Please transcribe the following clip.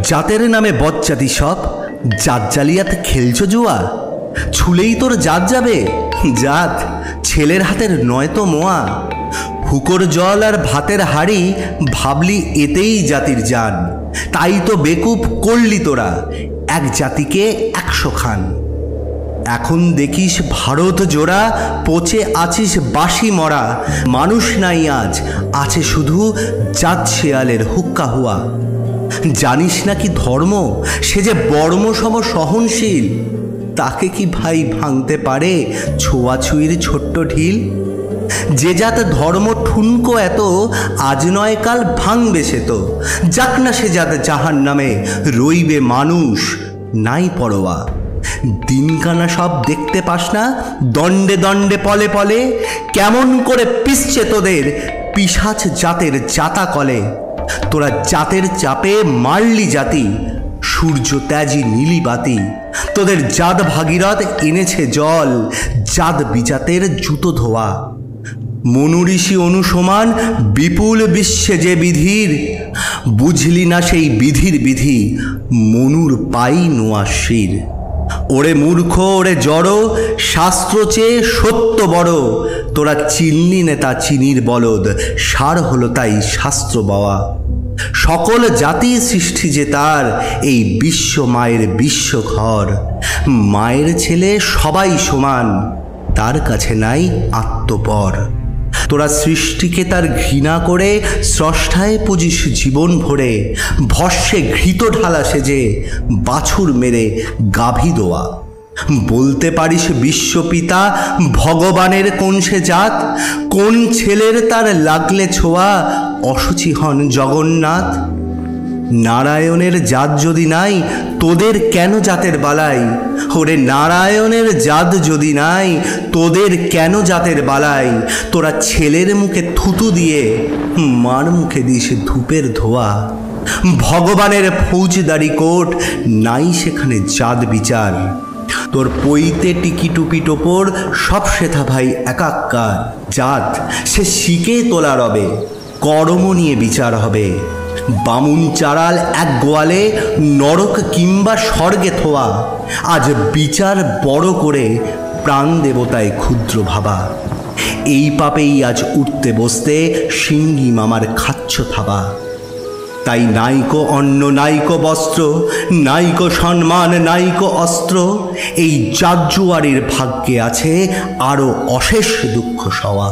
জাতের নামে বজ্জাতি সব জাত জালিয়াত খেলছো জুয়া। ছুলেই তোর জাত যাবে, জাত ছেলের হাতের নয় তো মোয়া। হুকোর জল আর ভাতের হাড়ি ভাবলি এতেই জাতির জান। তাই তো বেকুব করলি তোরা এক জাতিকে 100 খান। এখন দেখিস ভারত জোড়া পচে আছিস বাসি মরা। মানুষ নাই আজ, আছে শুধু জাত শেয়ালের হুক্কা হুয়া। জানিস না কি ধর্ম, সে যে বর্মসম সহনশীল। তাকে কি ভাই ভাঙতে পারে ছোঁয়াছুঁয়ির ছোট্ট ঢিল। যে জাত ধর্ম ঠুনকো এত, আজ নয় কাল ভাঙবে সে তো। যাক না সে জাত জাহান নামে, রইবে মানুষ নাই পরোয়া। দিনকানা সব দেখতে পাস না, দণ্ডে দণ্ডে পলে পলে কেমন করে পিষছে তোদের পিশাচ জাতের জাতা কলে। তোরা জাতের চাপে মারলি জাতি, সূর্য ত্যাজি নীলি বাতি। তোদের জাত ভাগীরথ এনেছে জল, জাত বিজাতের জুতো ধোয়া। মনুঋষি অনুসমান বিপুল বিশ্বে যে বিধির, বুঝলি না সেই বিধির বিধি মনুর পাই নোয়াশির। ওরে মূর্খ ওরে জড়, শাস্ত্র চেয়ে সত্য বড়। তোরা চিনলি নেতা চিনির বলদ, সার হলো তাই শাস্ত্র বাওয়া। সকল জাতি সৃষ্টি যে তার, এই বিশ্ব মায়ের বিশ্বঘর। মায়ের ছেলে সবাই সমান, তার কাছে নাই আত্মপর। তোরা সৃষ্টিকে তার ঘৃণা করে স্রষ্টায় পুজিস জীবন ভরে। ভস্যে ঘৃত ঢালা সেজে বাছুর মেরে গাভী দোয়া। বলতে পারিস বিশ্বপিতা ভগবানের কোন সে জাত। কোন ছেলের তার লাগলে ছোঁয়া অসুচি হন জগন্নাথ। নারায়ণের জাত যদি নাই, তোদের কেন জাতের বালাই। ওরে নারায়ণের জাত যদি নাই, তোদের কেন জাতের বালাই। তোরা ছেলের মুখে থুতু দিয়ে মার মুখে দিস ধূপের ধোয়া। ভগবানের ফৌজদারি কোর্ট নাই সেখানে জাত বিচার। তোর পইতে টিকি টুপি টোপর সব সেথা ভাই একাক্কার। জাত সে শিকে তোলা রবে, কর্ম নিয়ে বিচার হবে। বামুন চারাল এক গোয়ালে নরক কিংবা স্বর্গে থোয়া। আজ বিচার বড় করে প্রাণ দেবতায় ক্ষুদ্র ভাবা। এই পাপেই আজ উঠতে বসতে সিঙ্গি মামার খাচ্ছ থাবা। তাই নাইকো অন্ন নাইকো বস্ত্র, নাইকো সম্মান নাইকো অস্ত্র। এই জাত জুয়ারির ভাগ্যে আছে আরও অশেষ দুঃখ সওয়া।